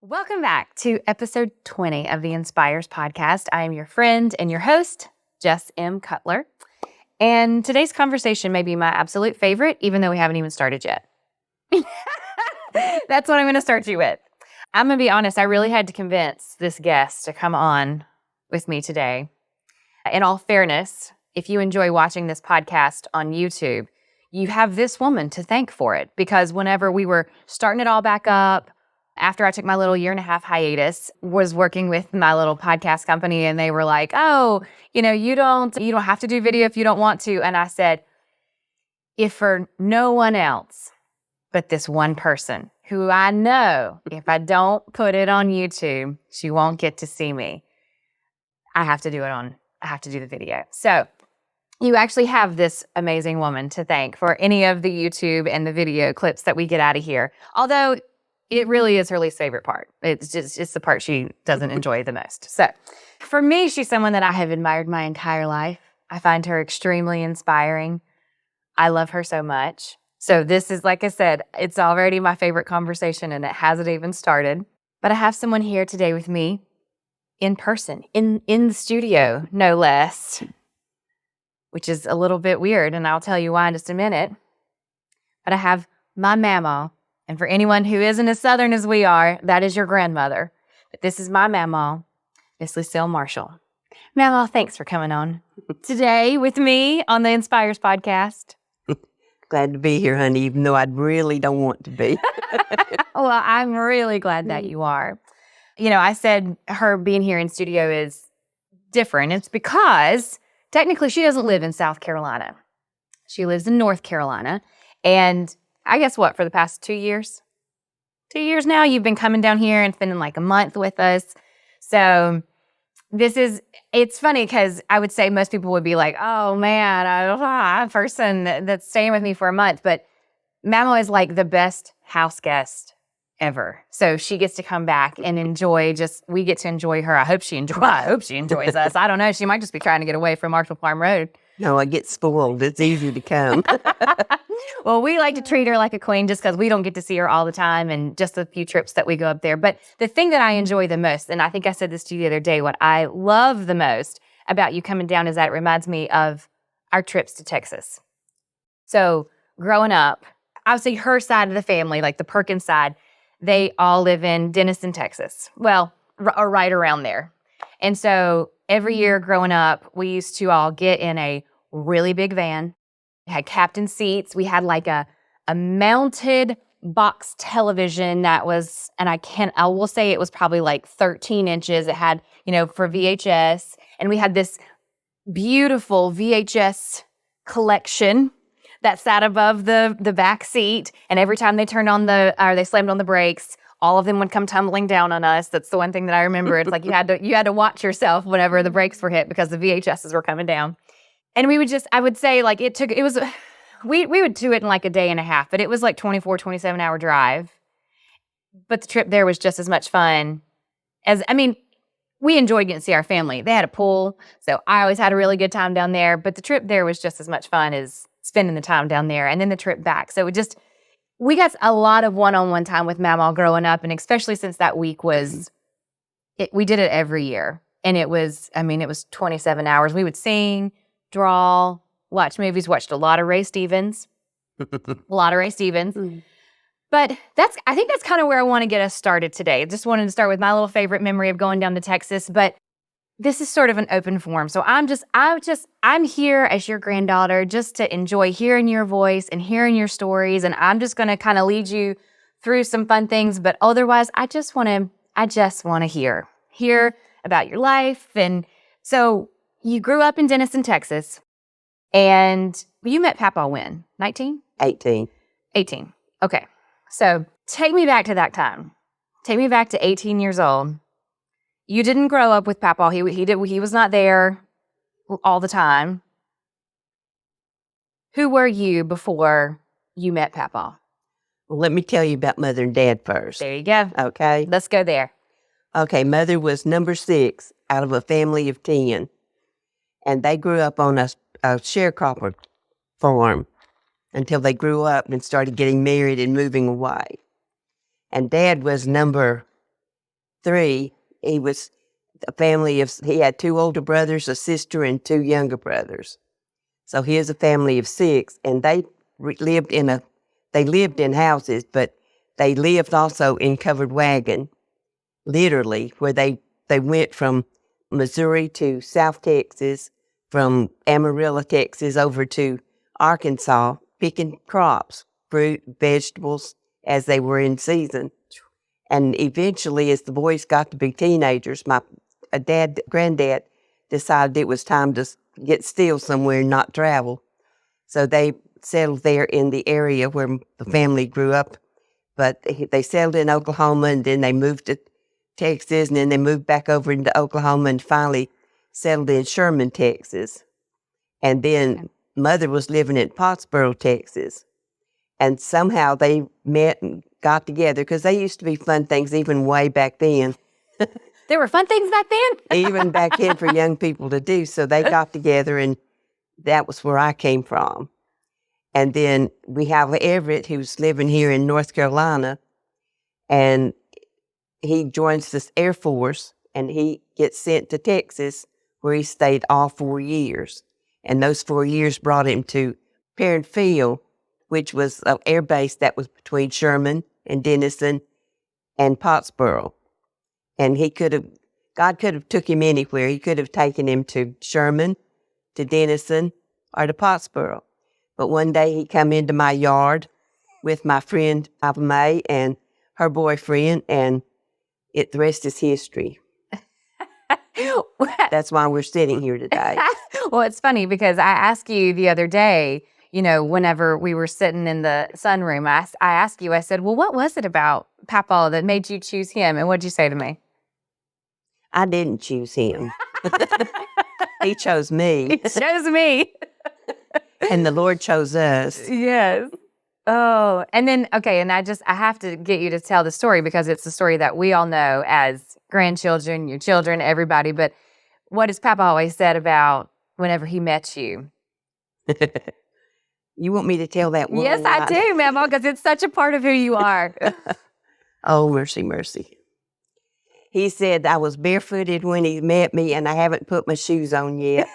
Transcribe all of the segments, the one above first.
Welcome back to episode 20 of the ENSPIRES podcast. I am your friend and your host, Jess M. Cutler. And today's conversation may be my absolute favorite, even though we haven't even started yet. That's what I'm going to start you with. I'm going to be honest, I really had to convince this guest to come on with me today. In all fairness, if you enjoy watching this podcast on YouTube, you have this woman to thank for it. Because whenever we were starting it all back up, after I took my little 1.5-year hiatus, was working with my little podcast company, and they were like, "Oh, you don't have to do video if you don't want to." And I said, if for no one else but this one person who I know, if I don't put it on YouTube, she won't get to see me, I have to do the video. So you actually have this amazing woman to thank for any of the YouTube and the video clips that we get out of here. Although it really is her least favorite part. It's the part she doesn't enjoy the most. So for me, she's someone that I have admired my entire life. I find her extremely inspiring. I love her so much. So this is, like I said, it's already my favorite conversation, and it hasn't even started. But I have someone here today with me in person, in the studio, no less, which is a little bit weird, and I'll tell you why in just a minute. But I have my mamaw. And for anyone who isn't as Southern as we are, that is your grandmother. But this is my mamaw, Miss Lucile Marshall. Mamaw, thanks for coming on today with me on the ENSPIRES podcast. Glad to be here, honey, even though I really don't want to be. Well, I'm really glad that you are. I said her being here in studio is different. It's because technically she doesn't live in South Carolina. She lives in North Carolina. And I guess what, for the past 2 years? 2 years now, you've been coming down here and spending like a month with us. So it's funny because I would say most people would be like, "Oh man, a person that's staying with me for a month." But Mamaw is like the best house guest ever. So she gets to come back and we get to enjoy her. I hope she enjoys us. I don't know. She might just be trying to get away from Marshall Farm Road. No, I get spoiled. It's easy to come. Well, we like to treat her like a queen just because we don't get to see her all the time and just a few trips that we go up there. But the thing that I enjoy the most, and I think I said this to you the other day, what I love the most about you coming down is that it reminds me of our trips to Texas. So growing up, obviously her side of the family, like the Perkins side, they all live in Denison, Texas. Well, or right around there. And so every year growing up, we used to all get in a really big van. It had captain seats. We had like a mounted box television that was, and I will say it was probably like 13 inches. It had, for VHS. And we had this beautiful VHS collection that sat above the back seat. And every time they they slammed on the brakes, all of them would come tumbling down on us. That's the one thing that I remember. It's like you had to watch yourself whenever the brakes were hit because the VHSs were coming down. And we would I would say like we would do it in like a day and a half, but it was like 24, 27-hour drive. But the trip there was just as much fun we enjoyed getting to see our family. They had a pool, so I always had a really good time down there. But the trip there was just as much fun as spending the time down there and then the trip back. So we got a lot of one-on-one time with Mamaw growing up, and especially since that week we did it every year. And it was 27 hours. We would sing, draw, watch movies, watched a lot of Ray Stevens. But I think that's kind of where I want to get us started today. I just wanted to start with my little favorite memory of going down to Texas, but this is sort of an open forum. So I'm here as your granddaughter just to enjoy hearing your voice and hearing your stories. And I'm just going to kind of lead you through some fun things. But otherwise, I just want to hear about your life. And so you grew up in Denison, Texas, and you met Papa when? 19? 18. 18. Okay. So take me back to that time. Take me back to 18 years old. You didn't grow up with Papa. He was not there all the time. Who were you before you met Papa? Well, let me tell you about Mother and Dad first. There you go. Okay. Let's go there. Okay, Mother was number 6 out of a family of 10. And they grew up on a sharecropper farm until they grew up and started getting married and moving away. And Dad was number 3, he was a family of, he had 2 older brothers, a sister, and 2 younger brothers. So here's a family of 6, and they lived in houses, but they lived also in covered wagon, literally, where they went from Missouri to South Texas, from Amarillo, Texas, over to Arkansas, picking crops, fruit, vegetables, as they were in season. And eventually, as the boys got to be teenagers, my granddad decided it was time to get still somewhere and not travel. So they settled there in the area where the family grew up. But they settled in Oklahoma, and then they moved to Texas, and then they moved back over into Oklahoma and finally settled in Sherman, Texas. And then Mother was living in Pottsboro, Texas. And somehow they met and got together, because they used to be fun things even way back then. There were fun things back then? Even back then for young people to do. So they got together, and that was where I came from. And then we have Everett, who's living here in North Carolina, and he joins the Air Force, and he gets sent to Texas, where he stayed all 4 years. And those 4 years brought him to Parent Field, which was an air base that was between Sherman and Denison and Pottsboro. And God could have took him anywhere. He could have taken him to Sherman, to Denison, or to Pottsboro. But one day he come into my yard with my friend Papa May and her boyfriend, and the rest is history. That's why we're sitting here today. Well, it's funny because I asked you the other day, whenever we were sitting in the sunroom, I asked you, I said, well, what was it about Papa that made you choose him? And what'd you say to me? I didn't choose him. He chose me. He chose me. And the Lord chose us. Yes. Oh, and then, okay, and I have to get you to tell the story, because it's the story that we all know as grandchildren, your children, everybody. But what has Papa always said about whenever he met you? You want me to tell that one? Yes, I do, Mama, because it's such a part of who you are. Oh, mercy, mercy. He said I was barefooted when he met me, and I haven't put my shoes on yet.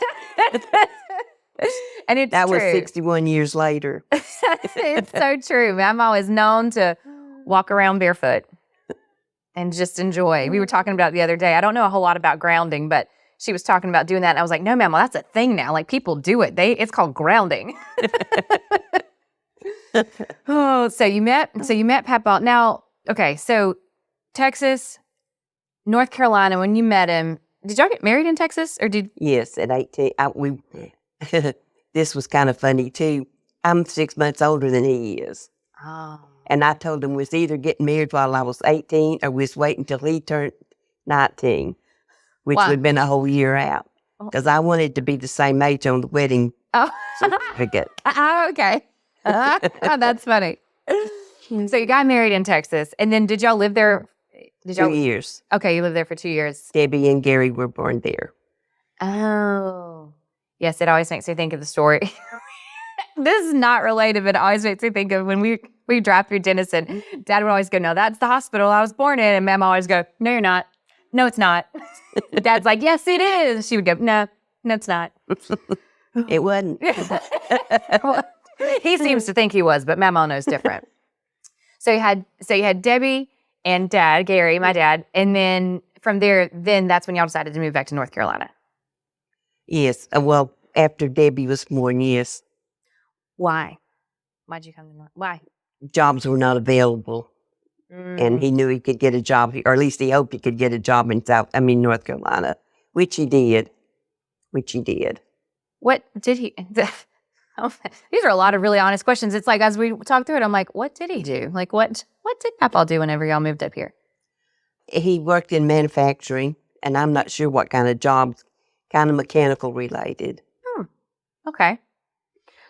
And it's that true. was 61 years later. It's so true. Mama is known to walk around barefoot and just enjoy. We were talking about it the other day. I don't know a whole lot about grounding, but she was talking about doing that, and I was like, no, Mama, that's a thing now. Like, people do it. It's called grounding. Oh, so you met Papa. Now, okay, so Texas, North Carolina, when you met him, did y'all get married in Texas, or did? Yes, at 18. This was kind of funny, too. I'm 6 months older than he is. Oh. And I told him we was either getting married while I was 18 or we was waiting until he turned 19, which would have been a whole year out. Because I wanted to be the same age on the wedding certificate. Okay. That's funny. So you got married in Texas, and then did y'all live there? 2 years. Okay, you lived there for 2 years. Debbie and Gary were born there. Oh. Yes, it always makes me think of the story. This is not related, but it always makes me think of when we drive through Denison. Dad would always go, no, that's the hospital I was born in. And Mom always go, no, you're not. No, it's not. Dad's like, yes, it is. She would go, no, it's not. It wasn't. Well, he seems to think he was, but Mama knows different. So you had Debbie and Dad, Gary, my dad, and then from there, that's when y'all decided to move back to North Carolina. Yes. Well, after Debbie was born, yes. Why? Why'd you come to North? Why? Jobs were not available. And he knew he could get a job, or at least he hoped he could get a job in North Carolina, which he did. What did he? These are a lot of really honest questions. It's like, as we talk through it, I'm like, what did he do? Like, what did Papa do whenever y'all moved up here? He worked in manufacturing, and I'm not sure what kind of jobs, kind of mechanical related. Okay.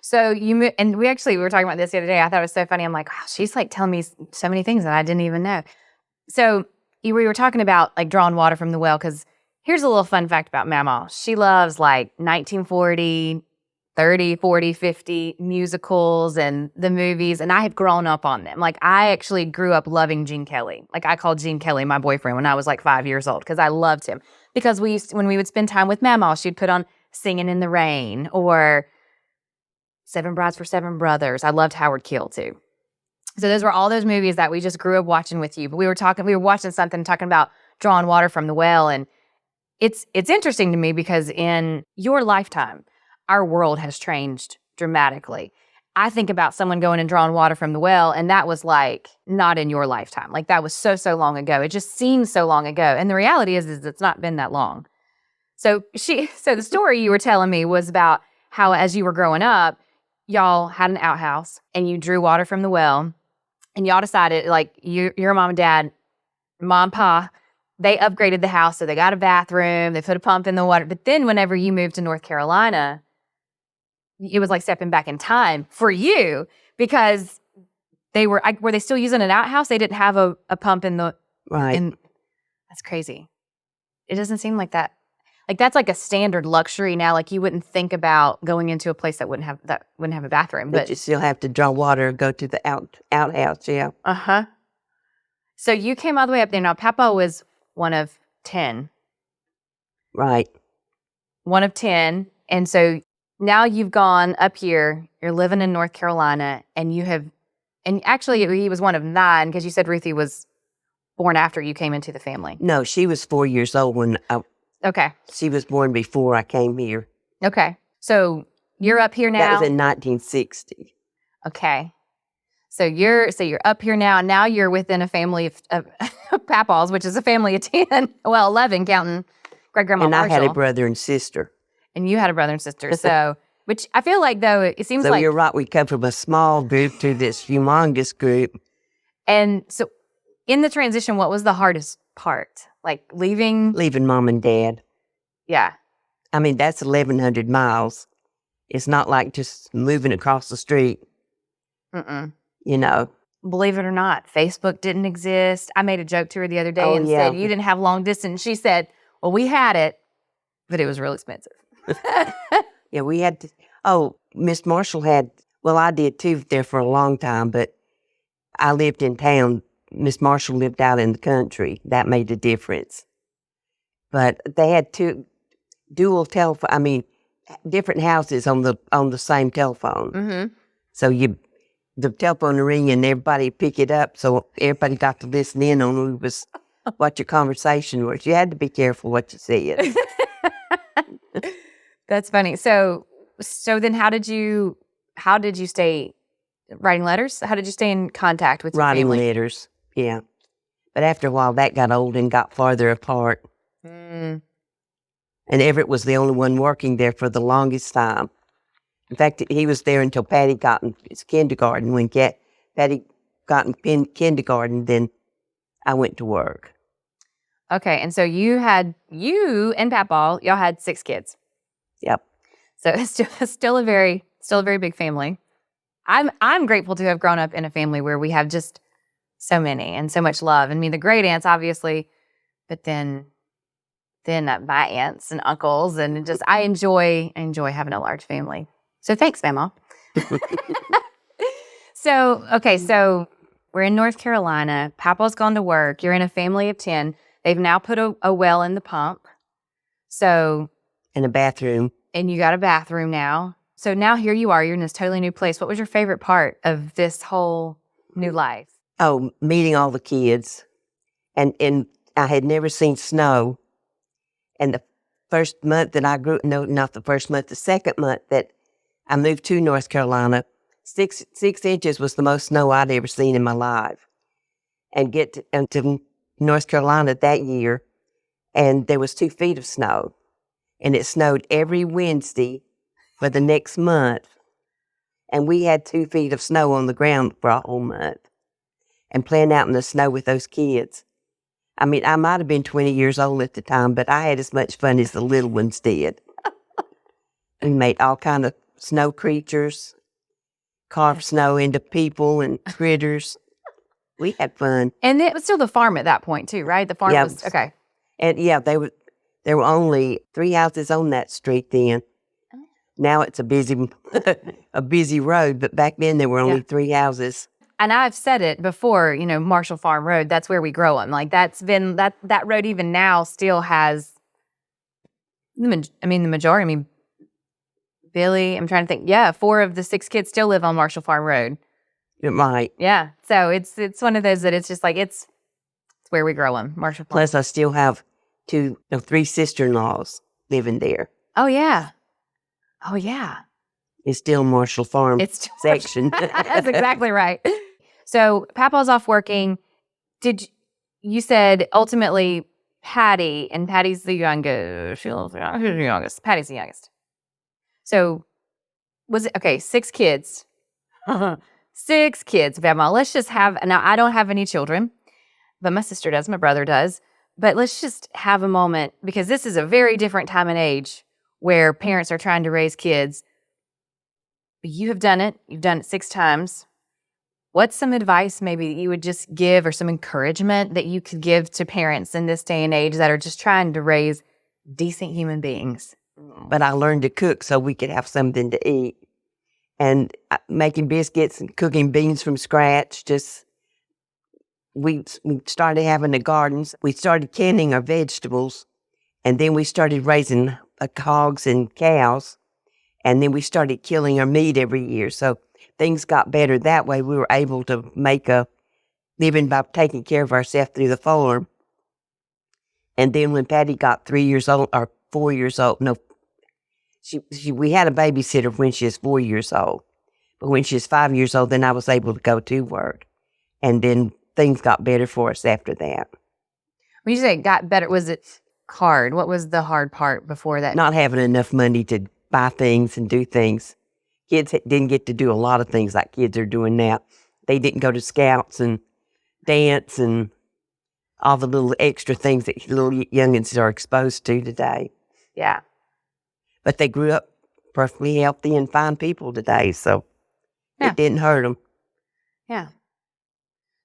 So you moved, and we were talking about this the other day. I thought it was so funny. I'm like, wow, she's like telling me so many things that I didn't even know. So we were talking about like drawing water from the well, because here's a little fun fact about Mama. She loves like 1940 30, 40, 50 musicals and the movies, and I had grown up on them. Like, I actually grew up loving Gene Kelly. Like, I called Gene Kelly my boyfriend when I was like 5 years old because I loved him. Because when we would spend time with mamaw, she'd put on Singing in the Rain or Seven Brides for Seven Brothers. I loved Howard Keel too. So those were all those movies that we just grew up watching with you. But we were watching something talking about drawing water from the well, and it's interesting to me because in your lifetime, our world has changed dramatically. I think about someone going and drawing water from the well, and that was like not in your lifetime. Like, that was so long ago. It just seems so long ago. And the reality is it's not been that long. So the story you were telling me was about how as you were growing up, y'all had an outhouse and you drew water from the well, and y'all decided, like, your mom and dad, mom, pa, they upgraded the house. So they got a bathroom, they put a pump in the water. But then whenever you moved to North Carolina, it was like stepping back in time for you because were they still using an outhouse? They didn't have a pump in the, Right. That's crazy. It doesn't seem like that. Like, that's like a standard luxury now. Like, you wouldn't think about going into a place that wouldn't have a bathroom. But you still have to draw water and go to the outhouse, yeah. Uh-huh. So you came all the way up there. Now, Papa was one of 10. Right. One of 10. And so now you've gone up here. You're living in North Carolina, and actually he was one of 9 because you said Ruthie was born after you came into the family. No, she was 4 years old when Okay. she was born before I came here. Okay. So you're up here now. That was in 1960. Okay. So you're up here now, and now you're within a family of Papaws, which is a family of 10. Well, 11 counting great grandma Marshall. And I had a brother and sister. And you had a brother and sister. So, which I feel like, though, it seems like. So you're right. We come from a small group to this humongous group. And so, in the transition, what was the hardest part? Like leaving? Leaving mom and dad. Yeah. I mean, that's 1,100 miles. It's not like just moving across the street. Mm-mm. You know. Believe it or not, Facebook didn't exist. I made a joke to her the other day and said, you didn't have long distance. She said, well, we had it, but it was real expensive. Yeah, we had to. Oh, Miss Marshall I did too there for a long time, but I lived in town. Miss Marshall lived out in the country. That made a difference. But they had dual telephone. I mean, different houses on the same telephone. Mm-hmm. So the telephone would ring and everybody pick it up. So everybody got to listen in on what your conversation was. You had to be careful what you said. That's funny. So then how did you stay writing letters? How did you stay in contact with your Writing family? letters, yeah. But after a while, that got old and got farther apart. Mm. And Everett was the only one working there for the longest time. In fact, he was there until Patty got in his kindergarten. When Patty got in kindergarten, then I went to work. Okay, and so you and Papa, y'all had 6 kids. Yep. So it's still a very big family. I'm grateful to have grown up in a family where we have just so many and so much love. I mean, the great aunts, obviously, but then my aunts and uncles, and just I enjoy having a large family. So thanks, Mama. So we're in North Carolina. Papa's gone to work. You're in a family of 10. They've now put a well in the pump. So. And a bathroom. And you got a bathroom now. So now here you are. You're in this totally new place. What was your favorite part of this whole new life? Oh, meeting all the kids. And I had never seen snow. And the first month that not the first month, the second month that I moved to North Carolina, 6 inches was the most snow I'd ever seen in my life. And get to North Carolina that year, and there was 2 feet of snow. And it snowed every Wednesday for the next month. And we had 2 feet of snow on the ground for a whole month. And playing out in the snow with those kids. I mean, I might have been 20 years old at the time, but I had as much fun as the little ones did. We made all kind of snow creatures, carved snow into people and critters. We had fun. And it was still the farm at that point too, right? The farm was, okay. And yeah, there were only 3 houses on that street then. Now it's a busy, a busy road, but back then there were only 3 houses. And I've said it before, Marshall Farm Road, that's where we grow them. Like that's been, that road even now still has, the majority, Billy, I'm trying to think. Yeah, 4 of the 6 kids still live on Marshall Farm Road. It might. Yeah. So it's one of those that it's just like, it's where we grow them, Marshall Farm. Plus I still have 3 sister-in-laws living there. Oh, yeah. Oh, yeah. It's still Marshall Farm section. That's exactly right. So Papa's off working. You said ultimately Patty, and Patty's the youngest. Who's the youngest? Patty's the youngest. So was it, okay, 6 kids. 6 kids, Grandma. Let's just have, now I don't have any children, but my sister does, my brother does. But let's just have a moment, because this is a very different time and age where parents are trying to raise kids. You have done it. You've done it 6 times. What's some advice maybe that you would just give, or some encouragement that you could give to parents in this day and age that are just trying to raise decent human beings? But I learned to cook so we could have something to eat. And making biscuits and cooking beans from scratch, we started having the gardens. We started canning our vegetables, and then we started raising hogs and cows, and then we started killing our meat every year. So things got better that way. We were able to make a living by taking care of ourselves through the farm. And then when Patty got 3 years old, or 4 years old, no, we had a babysitter when she was 4 years old. But when she was 5 years old, then I was able to go to work. And then things got better for us after that. When you say it got better, was it hard? What was the hard part before that? Not having enough money to buy things and do things. Kids didn't get to do a lot of things like kids are doing now. They didn't go to scouts and dance and all the little extra things that little youngins are exposed to today. Yeah. But they grew up perfectly healthy and fine people today, so it didn't hurt them. Yeah.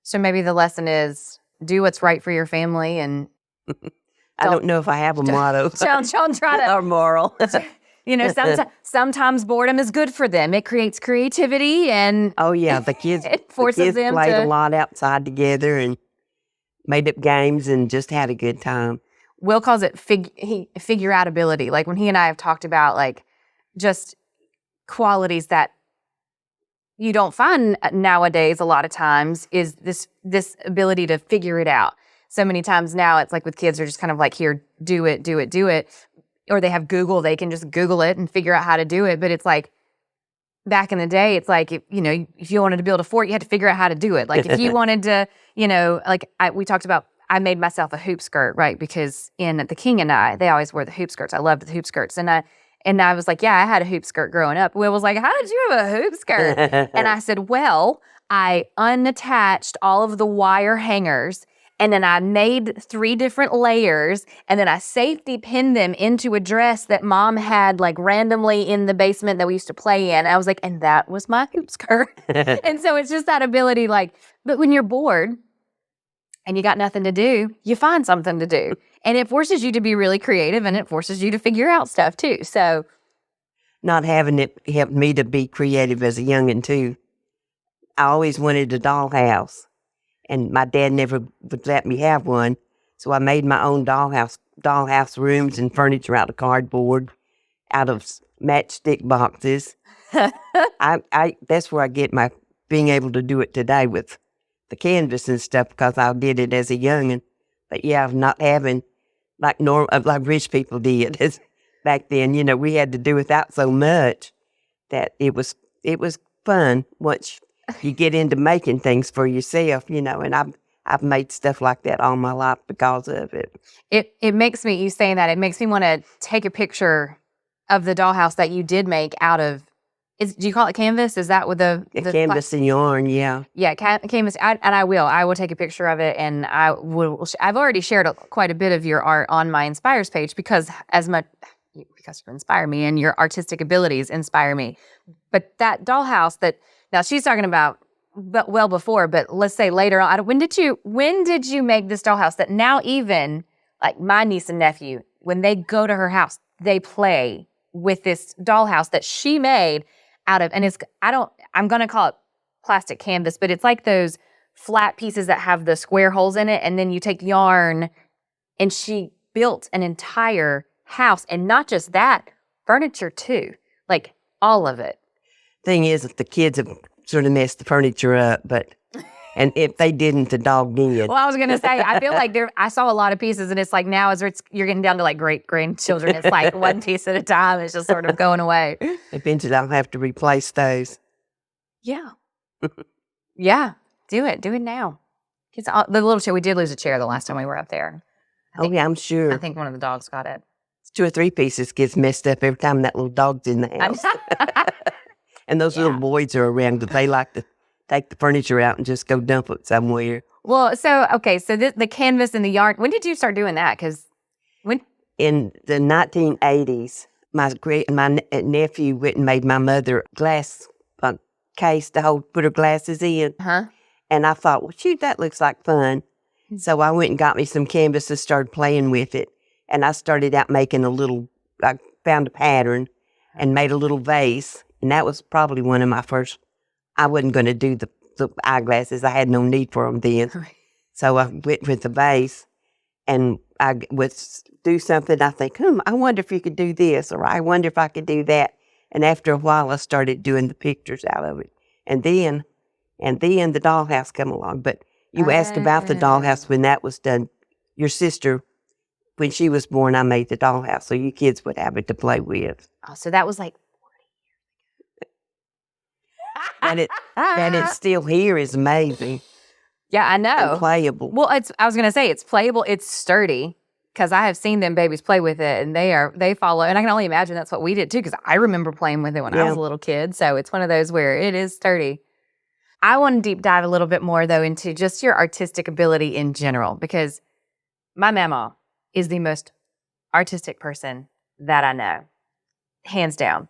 So maybe the lesson is do what's right for your family, and I don't know if I have a motto. Don't try to. Or moral. Sometimes boredom is good for them. It creates creativity, and oh yeah, the kids forces them played to a lot outside together and made up games and just had a good time. Will calls it figure out ability. Like when he and I have talked about like just qualities that you don't find nowadays a lot of times, is this ability to figure it out. So many times now it's like with kids, they're just kind of like, here, do it. Or they have Google, they can just Google it and figure out how to do it. But it's like back in the day, it's like, if you wanted to build a fort, you had to figure out how to do it. Like if you wanted to, we talked about, I made myself a hoop skirt, right? Because in The King and I, they always wore the hoop skirts. I loved the hoop skirts. And I was like, yeah, I had a hoop skirt growing up. Will was like, how did you have a hoop skirt? And I said, well, I unattached all of the wire hangers, and then I made 3 different layers, and then I safety pinned them into a dress that Mom had like randomly in the basement that we used to play in. I was like, and that was my hoop skirt. And so it's just that ability, like, but when you're bored and you got nothing to do, you find something to do. And it forces you to be really creative, and it forces you to figure out stuff too. So not having it helped me to be creative as a youngin' too. I always wanted a dollhouse, and my dad never would let me have one. So I made my own dollhouse rooms and furniture out of cardboard, out of matchstick boxes. That's where I get my being able to do it today with the canvas and stuff, because I did it as a youngin'. But yeah, not having like rich people did back then. We had to do without so much that it was fun once you get into making things for yourself. And I've made stuff like that all my life because of it. It makes me, you saying that, it makes me want to take a picture of the dollhouse that you did make out of. Do you call it canvas? Is that with the canvas and yarn? Yeah. Yeah, canvas. I will take a picture of it, and I've already shared quite a bit of your art on my Inspires page because you inspire me and your artistic abilities inspire me. But that dollhouse now she's talking about, but well before. But let's say later on, when did you make this dollhouse that now even like my niece and nephew, when they go to her house, they play with this dollhouse that she made out of, and I'm going to call it plastic canvas, but it's like those flat pieces that have the square holes in it, and then you take yarn, and she built an entire house, and not just that, furniture too, like all of it. Thing is that the kids have sort of messed the furniture up, and if they didn't, the dog did. Well, I was going to say, I feel like I saw a lot of pieces, and it's like now as you're getting down to like great-grandchildren, it's like one piece at a time. It's just sort of going away. Eventually, I'll have to replace those. Yeah. Yeah. Do it now. The little chair, we did lose a chair the last time we were up there. Yeah, I'm sure. I think one of the dogs got it. 2 or 3 pieces gets messed up every time that little dog's in the house. And those little boys are around, but they like to take the furniture out and just go dump it somewhere. Well, so the canvas and the yarn, when did you start doing that? In the 1980s, my nephew went and made my mother glass case to put her glasses in. And I thought, well, shoot, that looks like fun. So I went and got me some canvas and started playing with it. And I started out making I found a pattern and made a little vase. And that was probably one of my first. I wasn't going to do the eyeglasses. I had no need for them then. So I went with the vase, and I would do something. I think, I wonder if you could do this, or I wonder if I could do that. And after a while, I started doing the pictures out of it. And then the dollhouse come along. But you asked about the dollhouse when that was done. Your sister, when she was born, I made the dollhouse, so you kids would have it to play with. Oh, so that was like 40 years ago. That it's still here is amazing. Yeah, I know. And playable. Well, I was going to say it's playable. It's sturdy, because I have seen them babies play with it, and they follow. And I can only imagine that's what we did too, because I remember playing with it when I was a little kid. So it's one of those where it is sturdy. I want to deep dive a little bit more, though, into just your artistic ability in general, because my mamaw is the most artistic person that I know, hands down.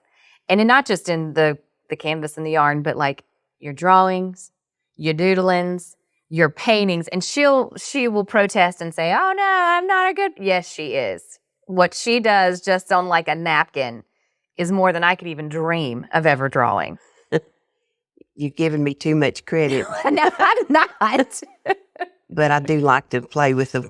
And not just in the canvas and the yarn, but like your drawings, your doodlings, your paintings. And she will protest and say, oh, no, I'm not a good. Yes, she is. What she does just on like a napkin is more than I could even dream of ever drawing. You've given me too much credit. No, I'm not. But I do like to play with the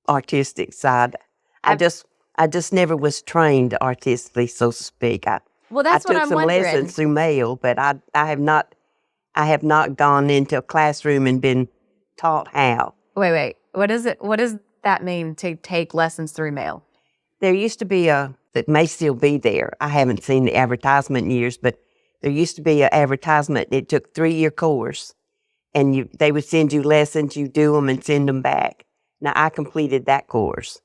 artistic side. I just never was trained artistically, so to speak. Well, that's what I'm wondering. I took some lessons through mail, but I have not gone into a classroom and been taught how. Wait. What is it? What does that mean, to take lessons through mail? There used to be that may still be there. I haven't seen the advertisement in years, but there used to be an advertisement. It took a 3-year course, and they would send you lessons. You do them and send them back. Now, I completed that course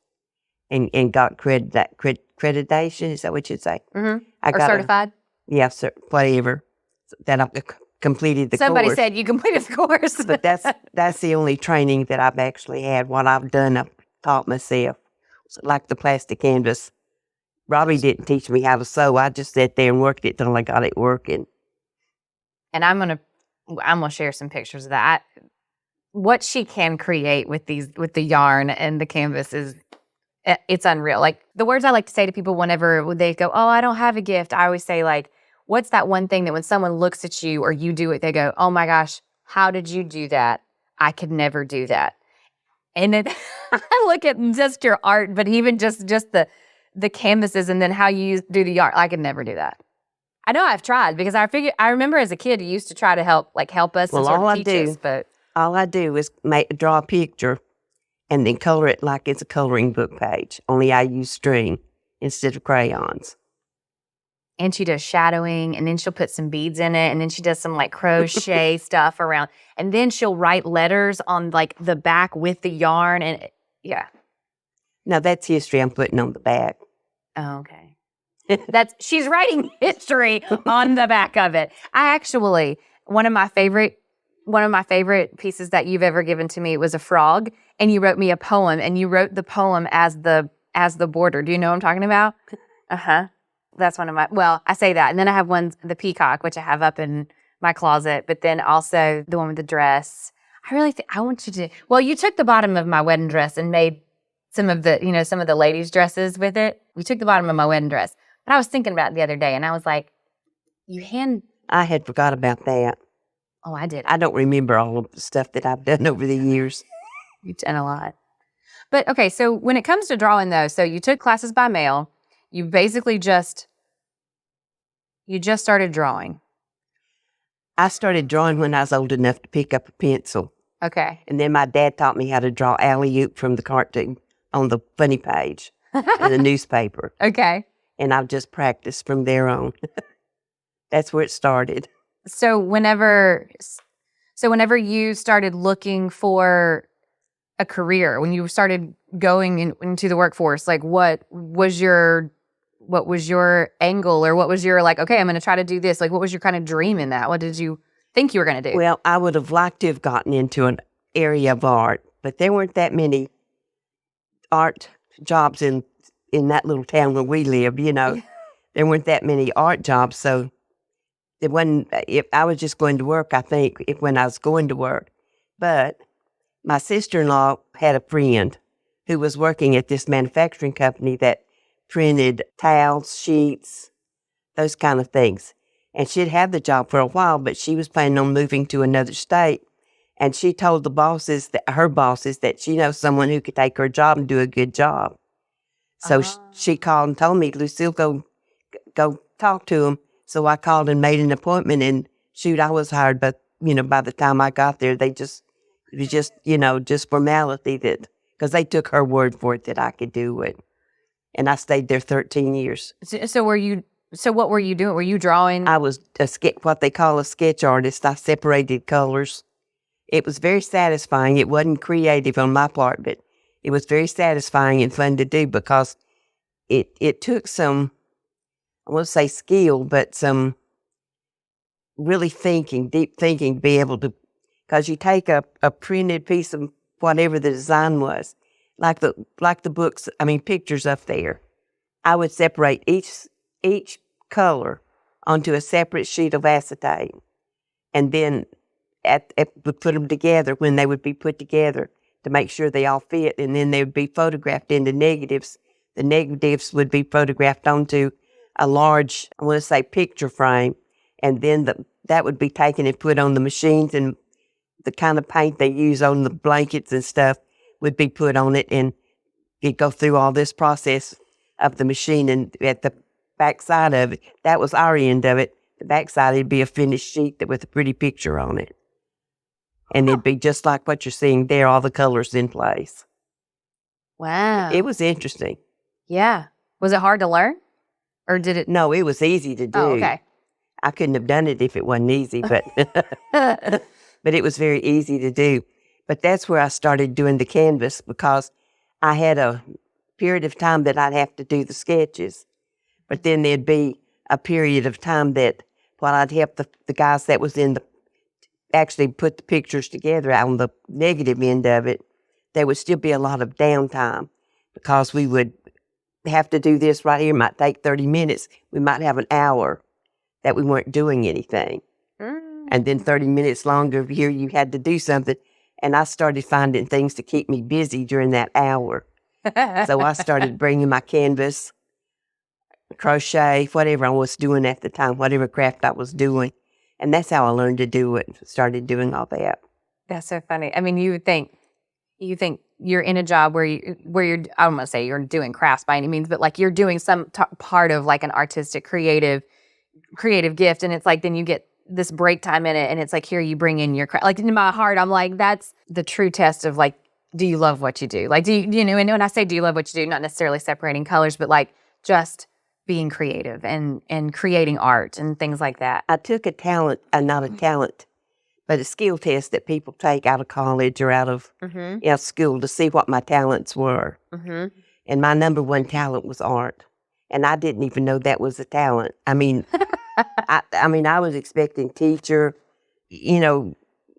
and got accreditation. Is that what you'd say? Mm-hmm. Or certified? Whatever. That I completed the course. Somebody said you completed the course. But that's the only training that I've actually had. What I've done, I've taught myself. So like the plastic canvas. Robbie didn't teach me how to sew. I just sat there and worked it till I got it working. And I'm gonna share some pictures of that. What she can create with the yarn and the canvas it's unreal. Like the words I like to say to people whenever they go, oh, I don't have a gift, I always say, like, what's that one thing that when someone looks at you or you do it, they go, oh my gosh, how did you do that? I could never do that. And then I look at just your art, but even just the canvases and then how you do the yarn, I could never do that. I know I've tried, because I remember as a kid, you used to try to help us and sort of teach us. But all I do is draw a picture and then color it like it's a coloring book page, only I use string instead of crayons. And she does shadowing, and then she'll put some beads in it, and then she does some like crochet stuff around, and then she'll write letters on like the back with the yarn, and yeah. Now that's history I'm putting on the back. Oh, okay. She's writing history on the back of it. I actually, one of my favorite pieces that you've ever given to me was a frog, and you wrote me a poem, and you wrote the poem as the border. Do you know what I'm talking about? Uh-huh. That's one of my, well, I say that. And then I have the peacock, which I have up in my closet, but then also the one with the dress. I really think I want you to, well, you took the bottom of my wedding dress and made some of the ladies' dresses with it. We took the bottom of my wedding dress, But I was thinking about it the other day, and I was like, you hand. I had forgot about that. Oh, I did. I don't remember all of the stuff that I've done over the years. You've done a lot. But okay, so when it comes to drawing, though, so you took classes by mail. You basically just started drawing. I started drawing when I was old enough to pick up a pencil. Okay. And then my dad taught me how to draw alley-oop from the cartoon on the funny page in the newspaper. Okay. And I've just practiced from there on. That's where it started. So whenever you started looking for a career, when you started going into the workforce, like what was your angle, or what was your like, okay, I'm going to try to do this? Like, what was your kind of dream in that? What did you think you were going to do? Well, I would have liked to have gotten into an area of art, but there weren't that many art jobs in that little town where we lived, you know. There weren't that many art jobs, so it wasn't, if I was just going to work, I think, when I was going to work. But my sister-in-law had a friend who was working at this manufacturing company that printed towels, sheets, those kind of things. And she'd had the job for a while, but she was planning on moving to another state. And she told the bosses, her bosses, that she knows someone who could take her job and do a good job. So she called and told me, Lucille, go talk to him. So I called and made an appointment, and shoot, I was hired. But, by the time I got there, it was just, just formality because they took her word for it that I could do it. And I stayed there 13 years. So what were you doing? Were you drawing? I was what they call a sketch artist. I separated colors. It was very satisfying. It wasn't creative on my part, but it was very satisfying and fun to do because it took some, I won't say skill, but some really deep thinking to be able to, because you take a printed piece of whatever the design was, like the books, pictures up there. I would separate each color onto a separate sheet of acetate, and then would put them together when they would be put together to make sure they all fit, and then they would be photographed into negatives. The negatives would be photographed onto a large, I want to say, picture frame, and then that would be taken and put on the machines, and the kind of paint they use on the blankets and stuff would be put on it, and it'd go through all this process of the machine, and at the back side of it, that was our end of it. The back side, it'd be a finished sheet with a pretty picture on it. And it'd be just like what you're seeing there, all the colors in place. Wow. It was interesting. Yeah. Was it hard to learn? Or did it? No, it was easy to do. Oh, okay. I couldn't have done it if it wasn't easy, but but it was very easy to do. But that's where I started doing the canvas, because I had a period of time that I'd have to do the sketches. But then there'd be a period of time that while I'd help the guys that was actually put the pictures together on the negative end of it, there would still be a lot of downtime, because we would have to do this right here. It might take 30 minutes. We might have an hour that we weren't doing anything. And then 30 minutes longer here, you had to do something. And I started finding things to keep me busy during that hour. So I started bringing my canvas, crochet, whatever I was doing at the time, whatever craft I was doing. And that's how I learned to do it, started doing all that. That's so funny. You would think you're in a job where you're, I don't want to say you're doing crafts by any means, but like you're doing some part of like an artistic, creative gift. And it's like, then you get this break time in it, and it's like, here you bring in your craft. Like, in my heart, I'm like, that's the true test of like, do you love what you do? Like, and when I say, do you love what you do, not necessarily separating colors, but like just being creative and creating art and things like that. I took a talent, not a talent, but a skill test that people take out of college or out of school to see what my talents were. And my number one talent was art. And I didn't even know that was a talent. I was expecting teacher,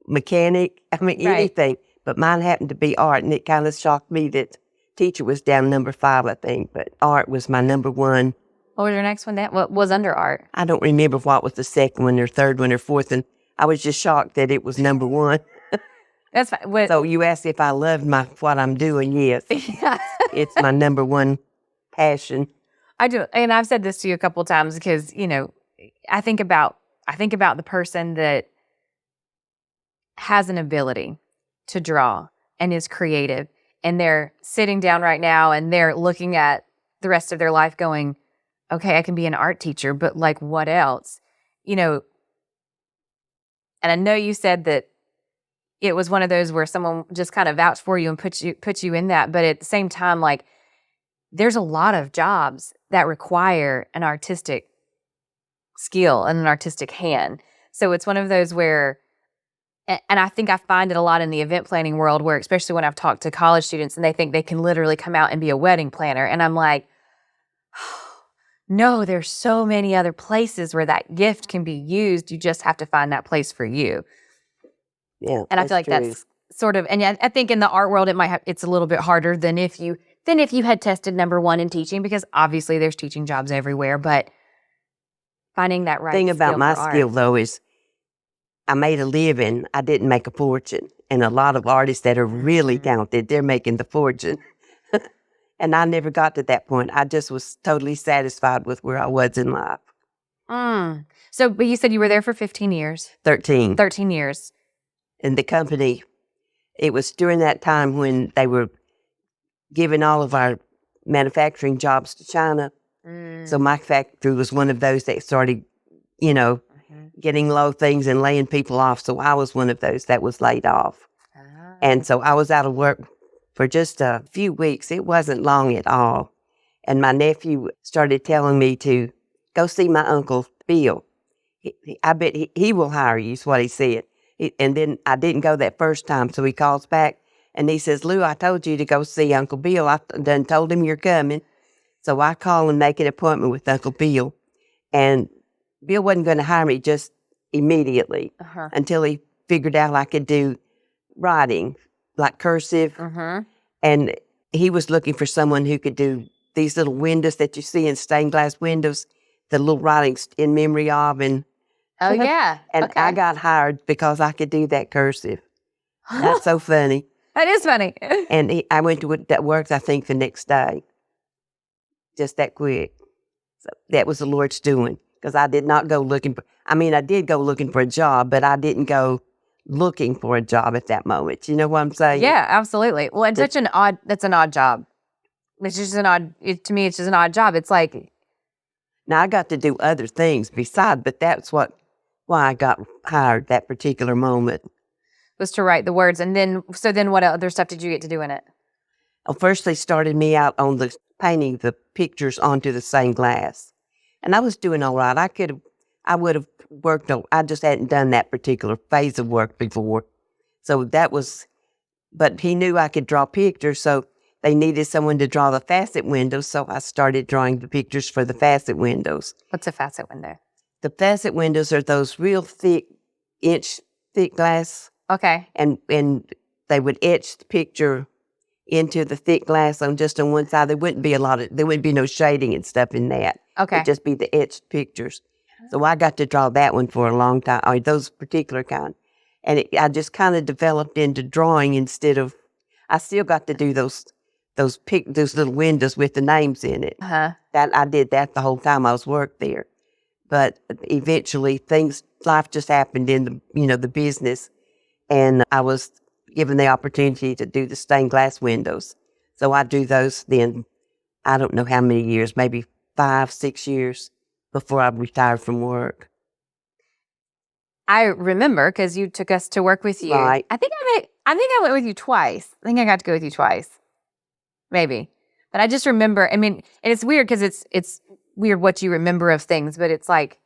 mechanic, anything. But mine happened to be art, and it kind of shocked me that teacher was down number 5, I think. But art was my number one. What was your next one? What was under art? I don't remember what was the second one or third one or fourth, and I was just shocked that it was number 1. That's fine. So you asked if I loved what I'm doing. Yes. It's my number one passion. I do, and I've said this to you a couple of times because, I think about the person that has an ability to draw and is creative, and they're sitting down right now and they're looking at the rest of their life going, okay, I can be an art teacher, but like what else? And I know you said that it was one of those where someone just kind of vouched for you and put you in that, but at the same time, like, there's a lot of jobs that require an artistic skill and an artistic hand. So it's one of those where, and I think I find it a lot in the event planning world where, especially when I've talked to college students and they think they can literally come out and be a wedding planner. And I'm like, no, there's so many other places where that gift can be used. You just have to find that place for you. Yeah. And I feel like that's sort of, and I think in the art world, it's a little bit harder than if you had tested number one in teaching, because obviously there's teaching jobs everywhere, but finding that right thing about my skill, skill, though, is I made a living. I didn't make a fortune. And a lot of artists that are really talented, they're making the fortune. And I never got to that point. I just was totally satisfied with where I was in life. So, but you said you were there for 15 years. 13. 13 years. And the company, it was during that time when they were giving all of our manufacturing jobs to China. So my factory was one of those that started, getting low things and laying people off. So I was one of those that was laid off. And so I was out of work for just a few weeks. It wasn't long at all. And my nephew started telling me to go see my Uncle Bill. I bet he will hire you, is what he said. And then I didn't go that first time, so he calls back and he says, Lou, I told you to go see Uncle Bill. I done told him you're coming. So I call and make an appointment with Uncle Bill. And Bill wasn't going to hire me just immediately until he figured out I could do writing, like cursive. And he was looking for someone who could do these little windows that you see in stained glass windows, the little writings in memory of. And oh, yeah. And I got hired because I could do that cursive. That's so funny. That is funny. And I went to that work, I think, the next day. Just that quick. So that was the Lord's doing, because I did not go looking for, I did go looking for a job, but I didn't go looking for a job at that moment. You know what I'm saying? Yeah, absolutely. Well, it's that's an odd job. It's just to me, it's just an odd job. It's like. Now I got to do other things besides, but that's why I got hired that particular moment. Was to write the words. And then what other stuff did you get to do in it? Well, first they started me out on the painting the pictures onto the stained glass. And I was doing all right. I would have worked on, I just hadn't done that particular phase of work before. So but he knew I could draw pictures, so they needed someone to draw the facet windows, so I started drawing the pictures for the facet windows. What's a facet window? The facet windows are those real thick, inch-thick glass. Okay. And they would etch the picture into the thick glass on one side. There wouldn't be no shading and stuff in that. Okay. It'd just be the etched pictures. So I got to draw that one for a long time, or those particular kind. And I just kind of developed into drawing instead of, I still got to do those little windows with the names in it. That I did that the whole time I was worked there. But eventually life just happened in the business. And I was given the opportunity to do the stained glass windows. So I do those then, I don't know how many years, maybe 5, 6 years before I retired from work. I remember because you took us to work with you. Right. I think I went with you twice. I think I got to go with you twice. Maybe. But I just remember, and it's weird because it's weird what you remember of things, but it's like,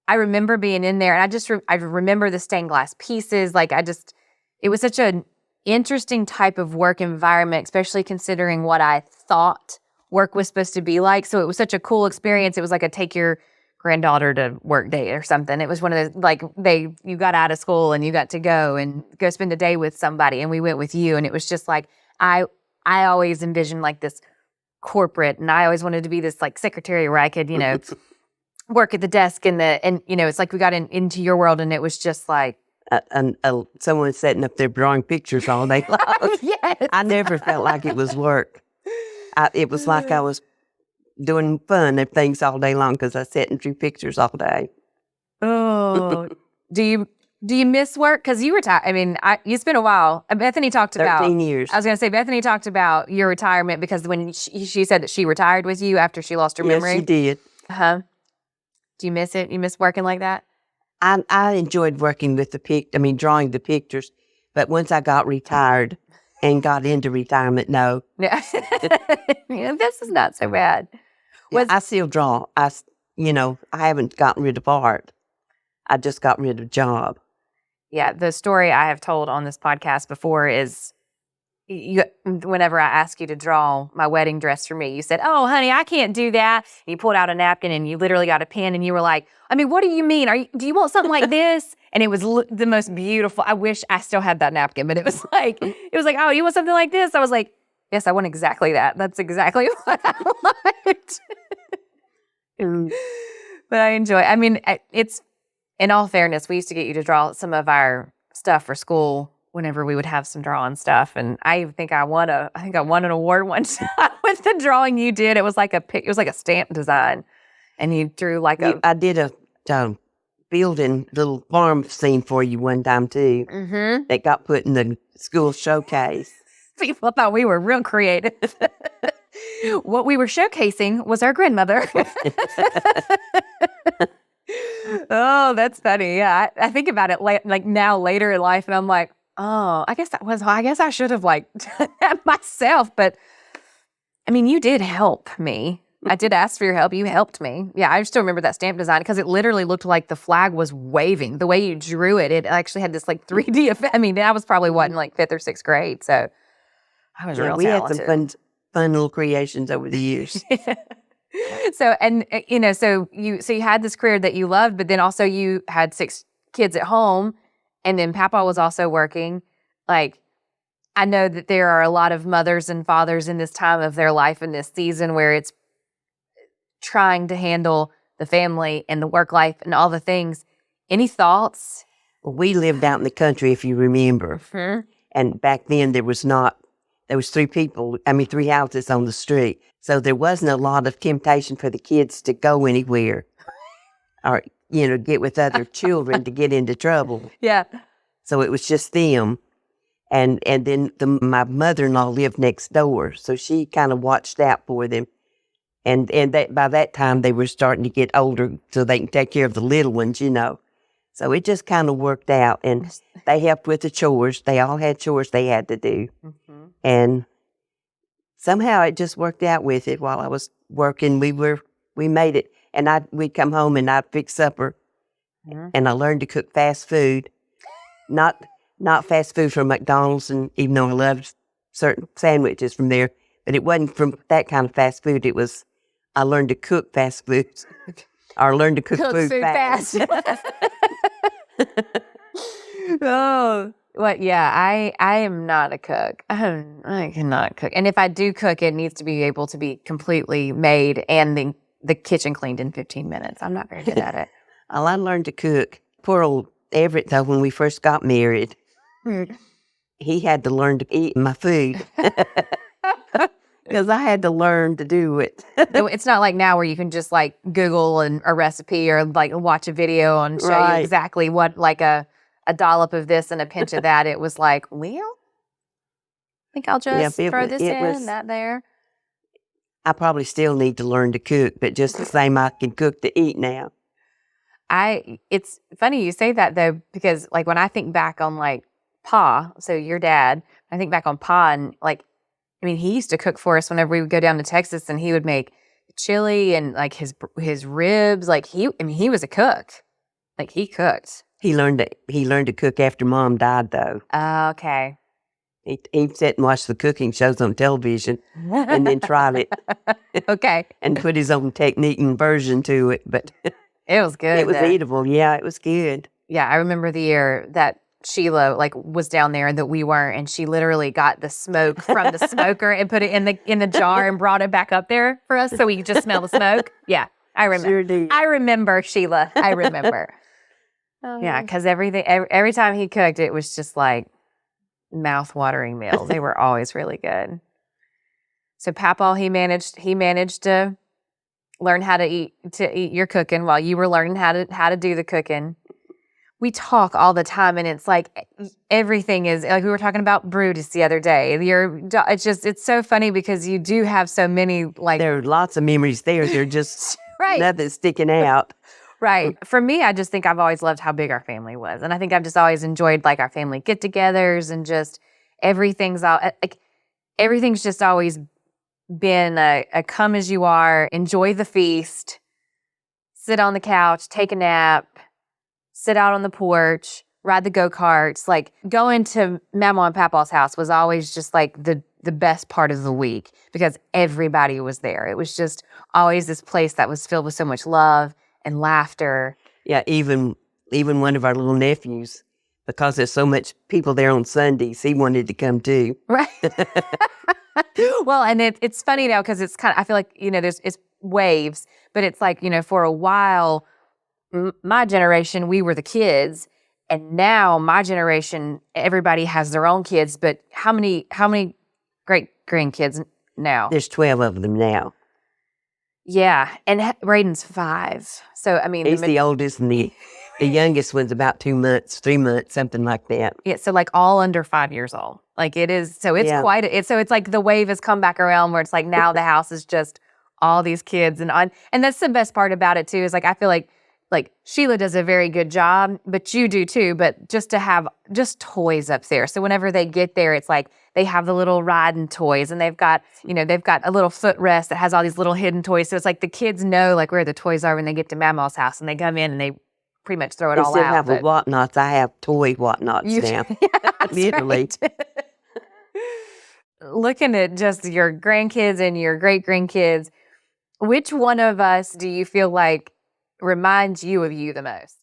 I remember being in there and I remember the stained glass pieces. Like it was such an interesting type of work environment, especially considering what I thought work was supposed to be like. So it was such a cool experience. It was like a take your granddaughter to work day or something. It was one of those, you got out of school and you got to go spend a day with somebody, and we went with you. And it was just like, I always envisioned like this corporate, and I always wanted to be this like secretary where I could, work at the desk and it's like we got into your world, and it was just like someone sitting up there drawing pictures all day long. Yes. I never felt like it was work. It was like I was doing fun and things all day long because I sat and drew pictures all day. Oh, do you miss work? Because you retired. I mean, it's been a while. Bethany talked about 13 years. I was going to say Bethany talked about your retirement because when she said that she retired with you after she lost her memory. Yes, she did. Uh-huh. Do you miss it? You miss working like that? I enjoyed working with drawing the pictures. But once I got retired and got into retirement, no. Yeah. This is not so bad. I still draw. I haven't gotten rid of art. I just got rid of job. Yeah, the story I have told on this podcast before is whenever I asked you to draw my wedding dress for me, you said, "Oh, honey, I can't do that." And you pulled out a napkin and you literally got a pen and you were like, "I mean, what do you mean? Do you want something like this?" And it was the most beautiful. I wish I still had that napkin, but it was like, "Oh, you want something like this?" I was like, "Yes, I want exactly that. That's exactly what I liked." But I enjoy. I mean, it's in all fairness, we used to get you to draw some of our stuff for school whenever we would have some drawing stuff, and I think I won an award one time with the drawing you did. It was like a stamp design, and you drew like I did a building little farm scene for you one time too. Mm-hmm. That got put in the school showcase. People thought we were real creative. What we were showcasing was our grandmother. Oh, that's funny. Yeah, I think about it like now later in life, and I'm like, oh, I guess I should have done that myself. But I mean, you did help me. I did ask for your help. You helped me. Yeah, I still remember that stamp design because it literally looked like the flag was waving. The way you drew it, it actually had this 3D effect. I mean, I was probably in 5th or 6th grade, so I was real we talented. had some fun little creations over the years. So you had this career that you loved, but then also you had 6 kids at home, and then Papa was also working. I know that there are a lot of mothers and fathers in this time of their life in this season where it's trying to handle the family and the work life and all the things. Any thoughts? Well, we lived out in the country, if you remember. Mm-hmm. And back then there was 3 houses on the street. So there wasn't a lot of temptation for the kids to go anywhere or, get with other children to get into trouble. Yeah. So it was just them. And then my mother-in-law lived next door. So she kind of watched out for them. And by that time they were starting to get older so they can take care of the little ones, So it just kind of worked out. And they helped with the chores. They all had chores they had to do. Mm-hmm. And somehow it just worked out with it. While I was working, we made it. And we'd come home and I'd fix supper. Mm-hmm. And I learned to cook fast food. Not fast food from McDonald's, and even though I loved certain sandwiches from there, but it wasn't from that kind of fast food. It was, I learned to cook fast foods. Or learned to cook food fast. Oh, well, yeah, I am not a cook. I cannot cook. And if I do cook, it needs to be able to be completely made and the kitchen cleaned in 15 minutes. I'm not very good at it. Well, I learned to cook. Poor old Everett, though, when we first got married, he had to learn to eat my food. Because I had to learn to do it. It's not like now where you can just Google a recipe or watch a video and show you exactly what a dollop of this and a pinch of that. It was I think I'll just throw this in, that there. I probably still need to learn to cook, but just the same I can cook to eat now. It's funny you say that though, because when I think back on Pa, so your dad, I think back on Pa and he used to cook for us whenever we would go down to Texas, and he would make chili and his ribs. He was a cook. He cooked. He learned to cook after Mom died, though. Okay. He sat and watched the cooking shows on television, and then tried it. Okay. And put his own technique and version to it, but it was good. It was eatable. Yeah, it was good. Yeah, I remember the year that Sheila was down there and that we weren't, and she literally got the smoke from the smoker and put it in the jar and brought it back up there for us so we could just smell the smoke. Yeah, I remember. Sure did. I remember, Sheila. I remember. Yeah, because every time he cooked, it was just mouth-watering meals. They were always really good. So Papa, he managed to learn how to eat your cooking while you were learning how to do the cooking. We talk all the time, and it's like everything is like we were talking about Brutus the other day. It's so funny because you do have so many like There are lots of memories there. They're just right. nothing sticking out. Right. For me, I just think I've always loved how big our family was. And I think I've just always enjoyed like our family get-togethers and just everything's just always been a come as you are, enjoy the feast, sit on the couch, take a nap, sit out on the porch, ride the go-karts. Like going to Mama and Papa's house was always just like the best part of the week because everybody was there. It was just always this place that was filled with so much love and laughter. Yeah, even one of our little nephews, because there's so much people there on Sundays, he wanted to come too. Right. Well, and it's funny now because it's kind of, I feel like, it's waves, but it's like, for a while, my generation, we were the kids, and now my generation, everybody has their own kids, but how many great grandkids now? There's 12 of them now. Yeah, and Braden's 5. So, I mean... He's the oldest, and the youngest one's about 2 months, 3 months, something like that. Yeah, so like all under 5 years old. Like it is, so it's so it's like the wave has come back around where it's like now the house is just all these kids. And that's the best part about it too, is like I feel like Sheila does a very good job, but you do too, but just to have just toys up there. So whenever they get there, it's like they have the little riding toys, and they've got a little footrest that has all these little hidden toys. So it's like the kids know like where the toys are when they get to Mama's house, and they come in and they pretty much throw it all out. Instead of having whatnots, I have toy whatnots now. Yeah, literally. Right. Looking at just your grandkids and your great-grandkids, which one of us do you feel like reminds you of you the most?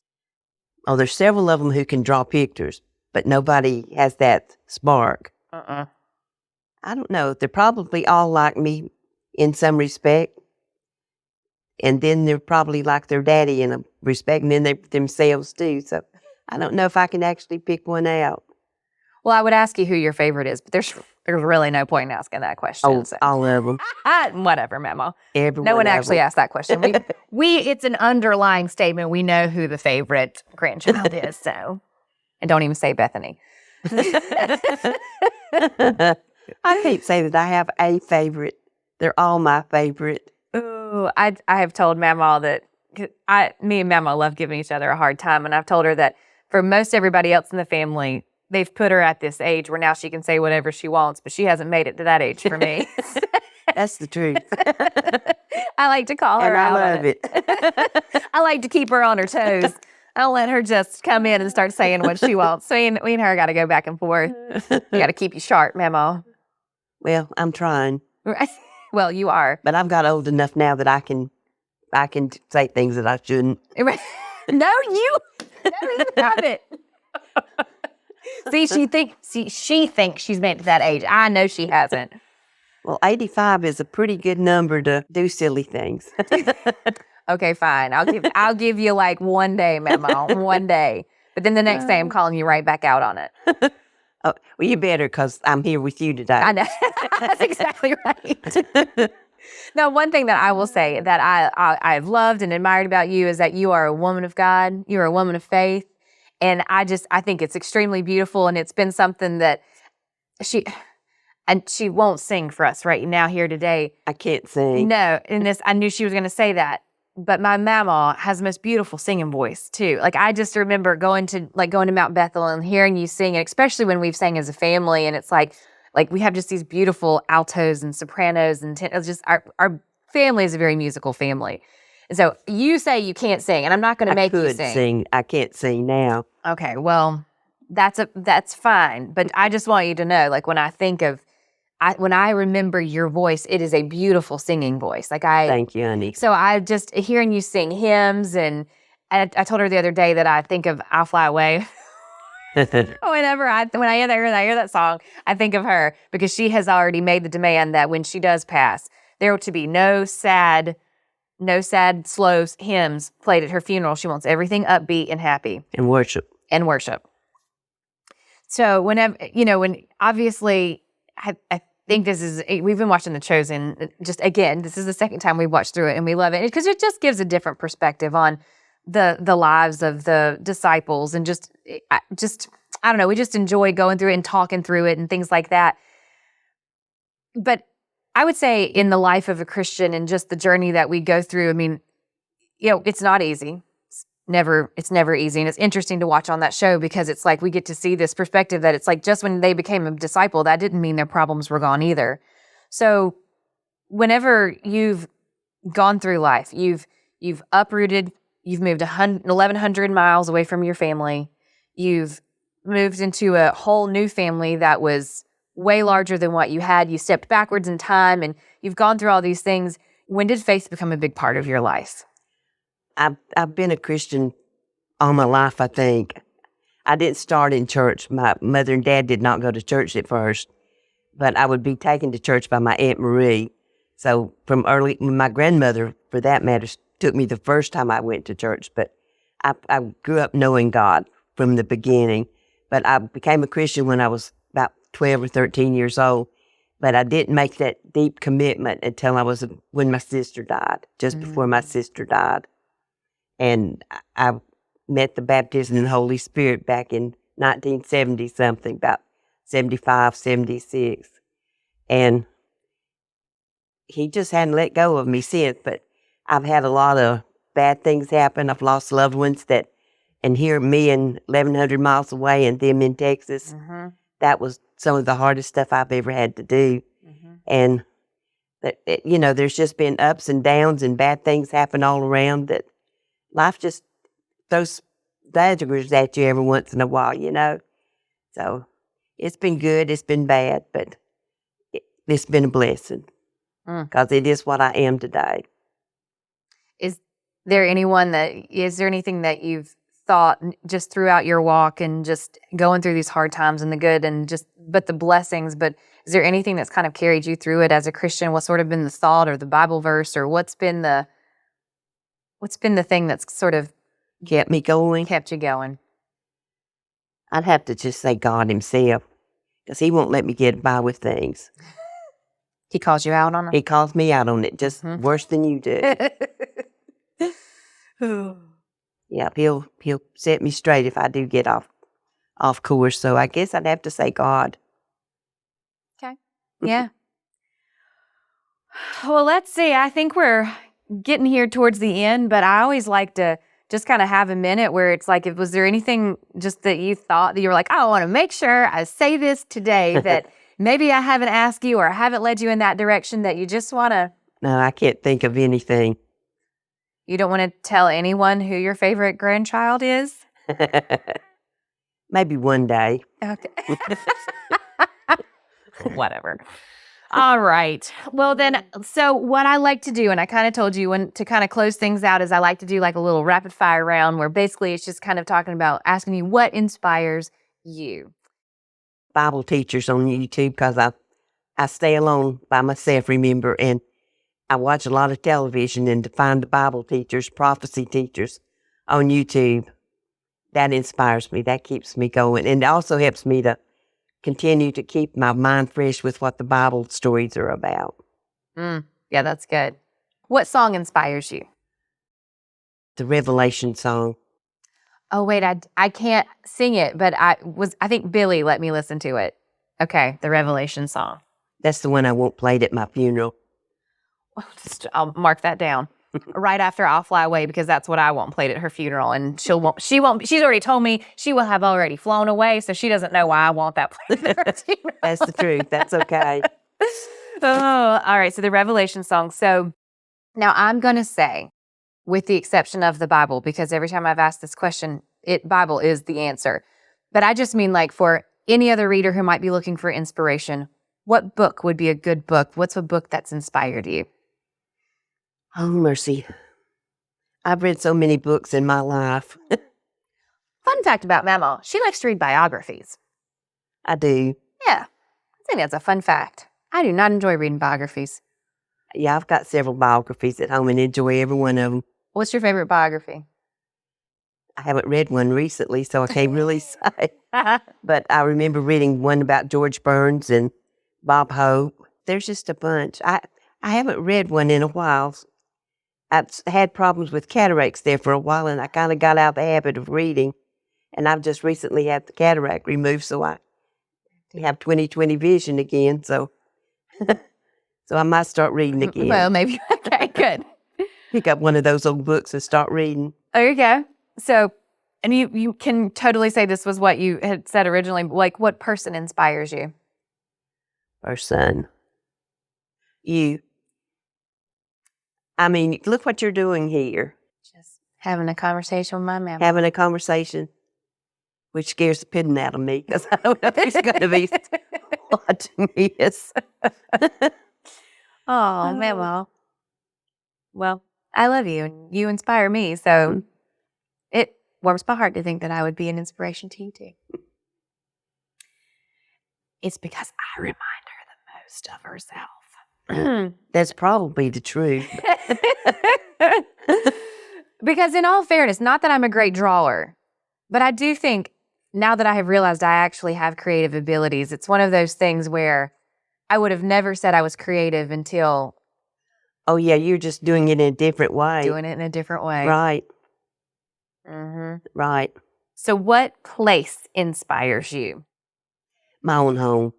Oh, there's several of them who can draw pictures, but nobody has that spark. I don't know. They're probably all like me in some respect. And then they're probably like their daddy in a respect, and then they themselves too. So I don't know if I can actually pick one out. Well, I would ask you who your favorite is, but there's really no point in asking that question. Oh, so. all of them. Whatever, Mama. No one actually asked that question. It's an underlying statement. We know who the favorite grandchild is, so. And don't even say Bethany. I can't say that I have a favorite. They're all my favorite. Ooh, I have told Mama that me and Mama love giving each other a hard time, and I've told her that for most everybody else in the family, they've put her at this age where now she can say whatever she wants, but she hasn't made it to that age for me. That's the truth. I like to call her out. And I love it. I like to keep her on her toes. I don't let her just come in and start saying what she wants. So we and her got to go back and forth. We got to keep you sharp, Mama. Well, I'm trying. Well, you are. But I've got old enough now that I can say things that I shouldn't. No, you haven't. See, she thinks she's made it to that age. I know she hasn't. Well, 85 is a pretty good number to do silly things. Okay, fine. I'll give you like one day, Mama, one day. But then the next day I'm calling you right back out on it. Oh, well, you better, because I'm here with you today. I know. That's exactly right. Now, one thing that I will say that I've loved and admired about you is that you are a woman of God. You are a woman of faith. And I think it's extremely beautiful. And it's been something that she won't sing for us right now here today. I can't sing. No, I knew she was going to say that. But my mama has the most beautiful singing voice too. Like I just remember going to Mount Bethel and hearing you sing, and especially when we've sang as a family, and it's like we have just these beautiful altos and sopranos, and it's just our family is a very musical family. And so you say you can't sing, and I'm not going to make you sing. I can't sing now. Okay, well that's fine. But I just want you to know, like when I remember your voice, it is a beautiful singing voice. Thank you, honey. So I just hearing you sing hymns, and I told her the other day that I think of "I'll Fly Away." When I hear that song, I think of her because she has already made the demand that when she does pass, there to be no sad, slow hymns played at her funeral. She wants everything upbeat and happy and worship. So whenever when obviously. think we've been watching The Chosen. Just again, this is the second time we've watched through it, and we love it because it just gives a different perspective on the lives of the disciples, and just I don't know. We just enjoy going through it and talking through it and things like that. But I would say in the life of a Christian and just the journey that we go through, I mean, it's not easy. It's never easy. And it's interesting to watch on that show because it's like we get to see this perspective that it's like just when they became a disciple, that didn't mean their problems were gone either. So whenever you've gone through life, you've uprooted, you've moved 1,100 miles away from your family, you've moved into a whole new family that was way larger than what you had. You stepped backwards in time and you've gone through all these things. When did faith become a big part of your life? I've been a Christian all my life, I think. I didn't start in church. My mother and dad did not go to church at first, but I would be taken to church by my Aunt Marie. So my grandmother, for that matter, took me the first time I went to church, but I grew up knowing God from the beginning. But I became a Christian when I was about 12 or 13 years old. But I didn't make that deep commitment until when my sister died, just before my sister died. And I met the baptism in the Holy Spirit back in 1970-something, about 75, 76. And he just hadn't let go of me since. But I've had a lot of bad things happen. I've lost loved ones and here me and 1,100 miles away and them in Texas, that was some of the hardest stuff I've ever had to do. And, there's just been ups and downs and bad things happen all around that life just throws daggers at you every once in a while, So it's been good, it's been bad, but it's been a blessing because it is what I am today. Is there anything that you've thought just throughout your walk and just going through these hard times and the good and but the blessings, but is there anything that's kind of carried you through it as a Christian? What's sort of been the thought or the Bible verse, or what's been the thing that's sort of kept you going? I'd have to just say God himself, because he won't let me get by with things. He calls you out on it? He calls me out on it, just worse than you do. Yeah, he'll set me straight if I do get off course. So I guess I'd have to say God. Okay. Yeah. Well, let's see. I think we're getting here towards the end, but I always like to just kind of have a minute where it's like, was there anything just that you thought that you were like, I want to make sure I say this today that maybe I haven't asked you or I haven't led you in that direction that you just want to? No, I can't think of anything. You don't want to tell anyone who your favorite grandchild is? Maybe one day. Okay. Whatever. All right. Well, then, so what I like to do, and I kind of told you to kind of close things out, is I like to do like a little rapid fire round where basically it's just kind of asking you what inspires you. Bible teachers on YouTube, because I stay alone by myself, remember, and I watch a lot of television, and to find the Bible teachers, prophecy teachers on YouTube, that inspires me. That keeps me going. And it also helps me to continue to keep my mind fresh with what the Bible stories are about. Yeah, that's good. What song inspires you? The Revelation song. Oh, wait, I can't sing it, but I think Billy let me listen to it. Okay, the Revelation song. That's the one I won't play at my funeral. I'll mark that down. Right after I'll fly away, because that's what I want played at her funeral, and she won't. She's already told me she will have already flown away, so she doesn't know why I want that played at her funeral. That's the truth. That's okay. Oh, all right. So the Revelation song. So now I'm going to say, with the exception of the Bible, because every time I've asked this question, Bible is the answer. But I just mean like for any other reader who might be looking for inspiration, what book would be a good book? What's a book that's inspired you? Oh, mercy. I've read so many books in my life. Fun fact about Mamaw, she likes to read biographies. I do. Yeah, I think that's a fun fact. I do not enjoy reading biographies. Yeah, I've got several biographies at home and enjoy every one of them. What's your favorite biography? I haven't read one recently, so I can't really say. But I remember reading one about George Burns and Bob Hope. There's just a bunch. I haven't read one in a while. I've had problems with cataracts there for a while, and I kind of got out of the habit of reading. And I've just recently had the cataract removed, so I have 20/20 vision again. So, so I might start reading again. Well, maybe. Okay, good. Pick up one of those old books and start reading. There you go. So, and you can totally say this was what you had said originally. Like, what person inspires you? Our son. You. I mean, look what you're doing here. Just having a conversation with my mom. Having a conversation, which scares the pidding out of me because I don't know if he's going to be watching this. Oh, mamaw. Well, I love you, and you inspire me, so it warms my heart to think that I would be an inspiration to you, too. It's because I remind her the most of herself. That's probably the truth. Because in all fairness, not that I'm a great drawer, but I do think now that I have realized I actually have creative abilities, it's one of those things where I would have never said I was creative until Oh, yeah, you're just doing it in a different way. doing it in a different way. Right, Mm-hmm. right. So what place inspires you? My own home,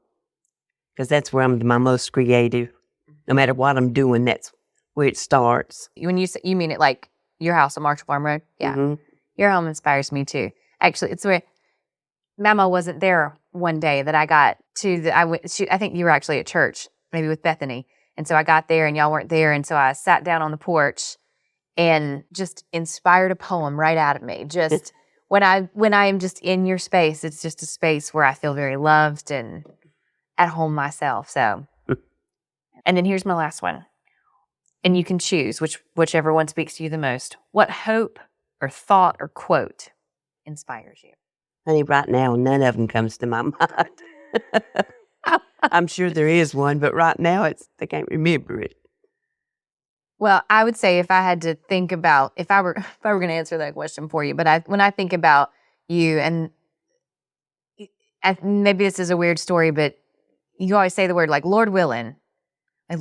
because that's where I'm my most creative. No matter what I'm doing, that's where it starts. When you say, you mean it like your house on Marshall Farm Road? Yeah. Mhm. Your home inspires me too. Actually, it's where Mama wasn't there one day that I got to. I think you were actually at church, maybe with Bethany. And so I got there and y'all weren't there. And so I sat down on the porch and just inspired a poem right out of me. Just when I am just in your space, it's just a space where I feel very loved and at home myself. So, and then here's my last one. And you can choose whichever one speaks to you the most. What hope or thought or quote inspires you? Honey, right now, none of them comes to my mind. I'm sure there is one, but right now, I can't remember it. Well, I would say if I had to think about, if I were going to answer that question for you, but when I think about you, and maybe this is a weird story, but you always say the word like Lord willing, and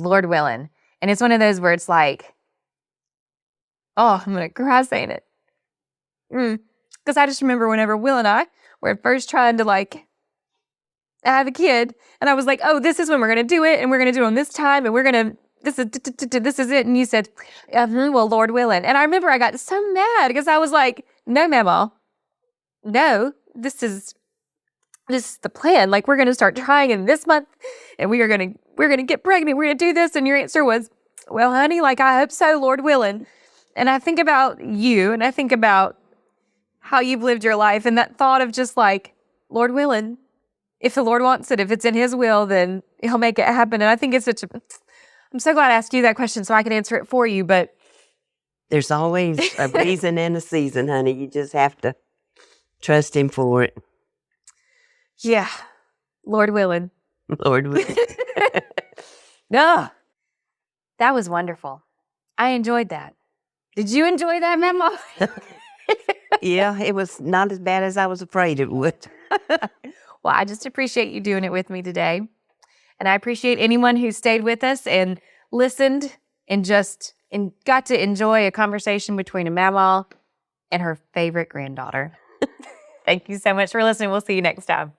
it's one of those where it's like, oh, I'm gonna cry saying it, because I just remember whenever Will and I were at first trying to like have a kid, and I was like, oh, this is when we're gonna do it, and we're gonna do it on this time, and we're gonna. This is it. And you said, well, Lord willing. And I remember I got so mad because I was like, no, mamaw. No, this is the plan. Like, we're going to start trying in this month and we're going to get pregnant. We're going to do this. And your answer was, well, honey, like, I hope so, Lord willing. And I think about you and I think about how you've lived your life and that thought of just like, Lord willing, if the Lord wants it, if it's in his will, then he'll make it happen. And I think it's I'm so glad I asked you that question so I can answer it for you, but there's always a reason and a season, honey. You just have to trust him for it. Yeah. Lord willing. Lord willing. No. That was wonderful. I enjoyed that. Did you enjoy that, mamaw? Yeah, it was not as bad as I was afraid it would. Well, I just appreciate you doing it with me today. And I appreciate anyone who stayed with us and listened and got to enjoy a conversation between a mamaw and her favorite granddaughter. Thank you so much for listening. We'll see you next time.